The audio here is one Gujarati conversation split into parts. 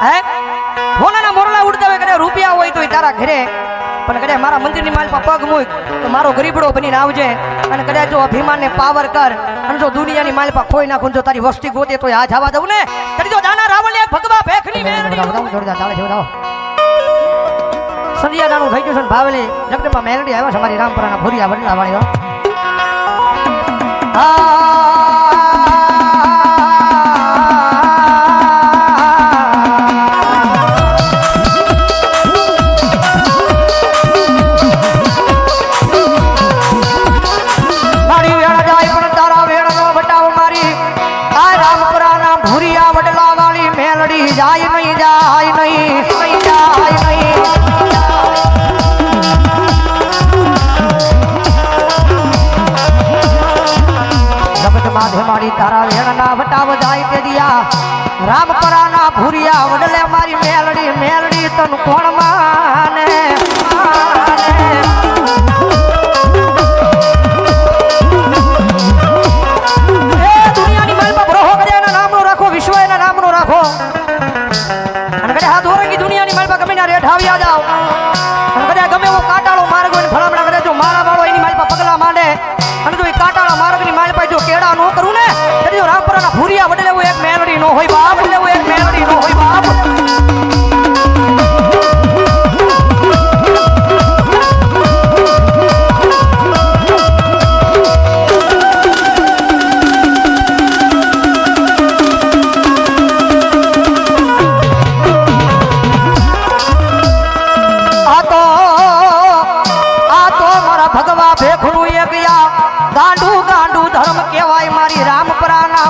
હે હોનાના મોરલા ઉડતા હોય કદાચ રૂપિયા હોય તો તારા ઘરે પણ કદાચ મારા મંદિરની માલ પર પગ મૂક તો મારો ગરીબડો બનીને આવજે અને કદાચ જો અભિમાનને પાવર કર અને જો દુનિયાની માલ પર ખોઈ નાખું જો તારી વસ્તી ગોતે તો આ જવા દઉં ને કરી જો દાના રાવણ એક ભગવા ભેખની મેરડી જોરદાર તાળે જોડાઓ સંધ્યાનું થઈ ગયું છે ભાવેલી જગદંબા મેલડી આવ્યા છે અમારી રામપરાના ભૂરિયા વડલા વાળીઓ જાય નહીં જાય નહીં જાય નહીં જગત માધે મારી તારા વેણના વટાવ જાય તે દિયા રામપરાના ભૂરિયા વડલે મારી મેલડી મેલડી તન કોણ માને દુનિયાની માલમાં બ્રોહો કરે એના નામનો રાખો વિશ્વ એના નામનો રાખો અને કદાચ હાથ ઓરંગી દુનિયાની માલ પર ગમે ના રેઠ આવ્યા જાવ અને કદાચ ગમે એવો કાટાળો માર્ગ હોય ભલામણા કરે જો મારા વાળો એની માલ પર પગલા માંડે અને જો એ કાટાળા માર્ગની માલ પર જો કેડા ન કરું ને તો જો રામપરાના ભૂરિયા વડે લેવું એક મેલડી નો હોય બાપ લેવું એક મેલડી નો હોય બાપ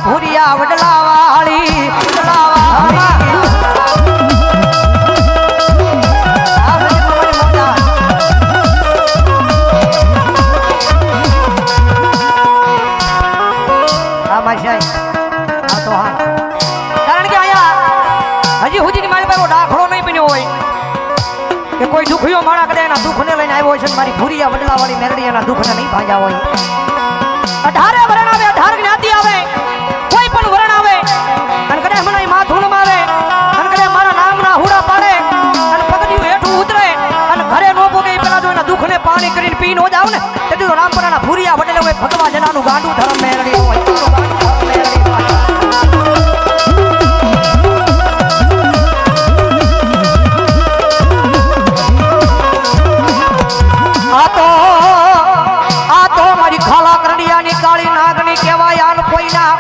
ભૂરિયા વડલા વાળી કારણ કે અહીંયા હજી હુજીની મારી પાસે દાખલો નહીં બન્યો હોય કે કોઈ દુખિયો માણા કદાચ એના દુઃખને લઈને આવ્યો હોય છે મારી ભૂરિયા વડલા વાળી મેરડી એના દુઃખને નહીં ભાંજા હોય 18 વરણ આવે 18 જ્ઞાતિ આવે કોઈ પણ વરણ આવે અને કદાચ મને માથું મારે અને કદાચ મારા નામના હુડા પાડે અને પગથિયું હેઠું ઉતરે અને ઘરે નો પોગે પેલા જો એના દુઃખને પાણી કરીને પી નો જાવ ને તેથી રામપરાના ભૂરિયા વડેલે હોય ભગવા જનાનું ગાંડું ધર્મ મેરડી હોય આ તો મારી ખાલા કરડિયાની કાળી નાગની કહેવાય આન કોઈના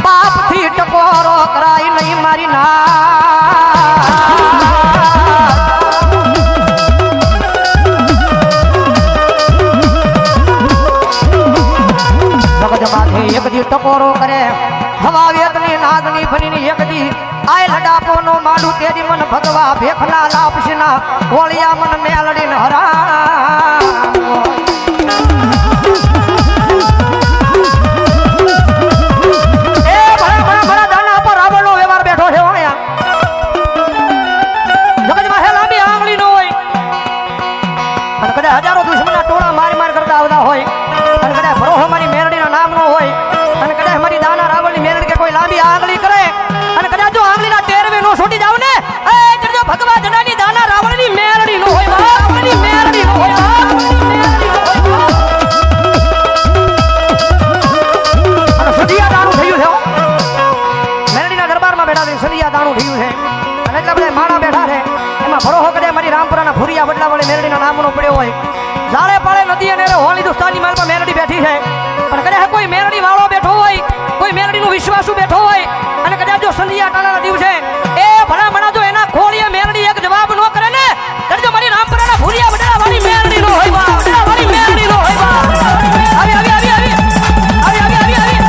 બાપથી ટકોરો કરાય નહીં મારી ના જગત માથે એક દી ટકોરો કરે હવા વેદની નાગની ભરીની એક દી આય લડાપો નો માડું તેરી મન ભગવા ભેખના લાપસીના હોળિયા મન મેલડીને હરા હજારો દુશ્મનના ટોળા મારી માર કરતા આવતા હોય અને કદાચ ભરોહો મારી મેરડીના નામ નો હોય અને કદાચ મારી દાના રાવણની મેરડી કે કોઈ લાંબી આંગળી કરે અને કદાચ જો આંગળીના ટેરવે નો છોટી જાવ ને એ જો ભગવા જનાની દાના રાવણની મેરડી નો હોય રાવણની મેરડી નો હોય અને સદિયા દાણું થયું છે મેરડીના દરબારમાં બેઠા છે સદિયા દાણું થયું છે અને એટલા બધા માણા બેઠા છે એમાં ભરોહો કદાચ મારી રામપરાના ભૂરિયા વડલા વાળી મેરડીના નામનો પડ્યો હોય ઝાડે પાળે નદી અને હોલ હિન્દુસ્તાનની માલમાં મેરડી બેઠી છે પણ કદાચ કોઈ મેરડી વાળો બેઠો હોય કોઈ મેરડીનું વિશ્વાસુ બેઠો હોય અને કદાચ જો સંધ્યા ટાણાના દિવસે એ ભલામણા જો એના ખોળીએ મેરડી એક જવાબ ન કરે ને ત્યારે જો મારી રામપરાના ભૂરિયા વડલા વાળી મેરડી નો હોય વડલા વાળી મેરડી નો હોય આવી આવી આવી આવી આવી આવી આવી આવી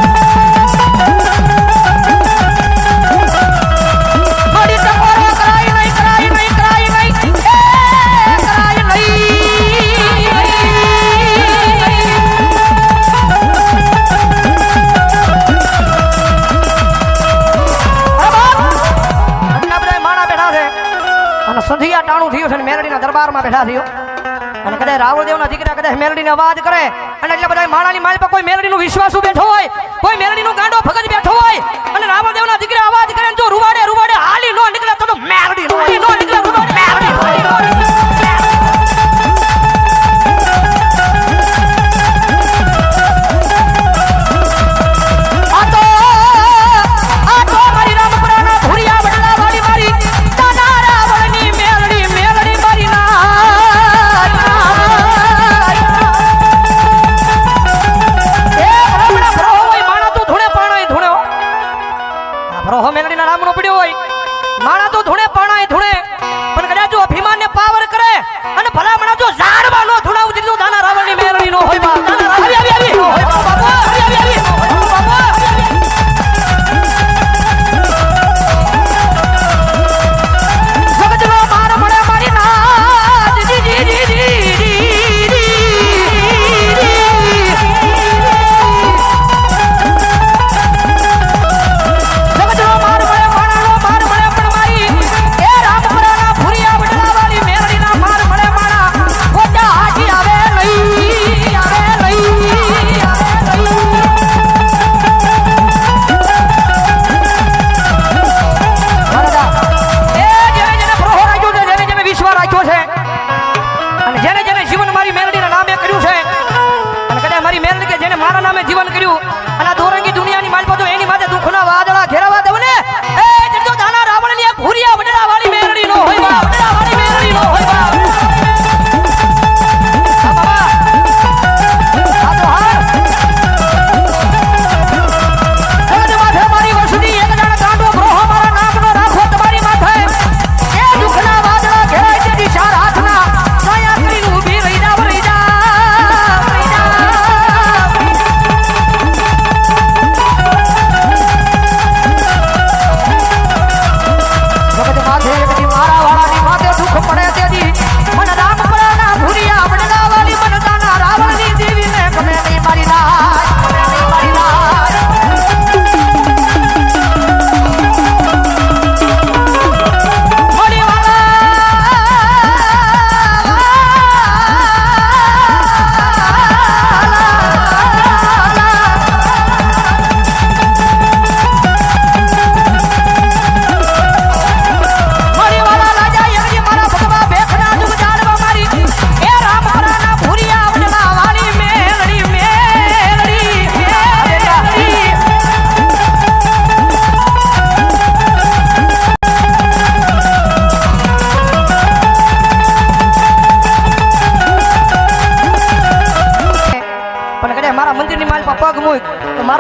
મારી ટકોરો કરાય નહીં કરાય નહીં કરાય નહીં કરાય નહીં સંધિયા ટાણું થયું છે અને મેરડીના દરબારમાં બેઠા થયો અને કદાચ રાવળદેવના દીકરા કદાચ મેરડીને અવાજ કરે અને એટલે બધા માણાની માલ પર કોઈ મેરડીનો વિશ્વાસુ બેઠો હોય કોઈ મેરડીનો ગાંડો ભગત બેઠો હોય અને રાવળદેવના દીકરા અવાજ કરે જો રૂવાડે રૂવાડે હાલી નો નીકળે તો મેરડી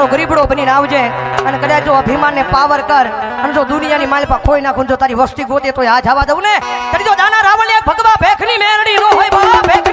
મારો ગરીબડો બનીને આવજે અને કદાચ જો અભિમાનને પાવર કર અને જો દુનિયાની માલપા ખોઈ નાખું જો તારી વસ્તી ગોતે તો આ જવા દઉં ને તારી જો દાના રાવળ એક ભગવા ભેખની મેરડી નો હોય ભગવા ભેખ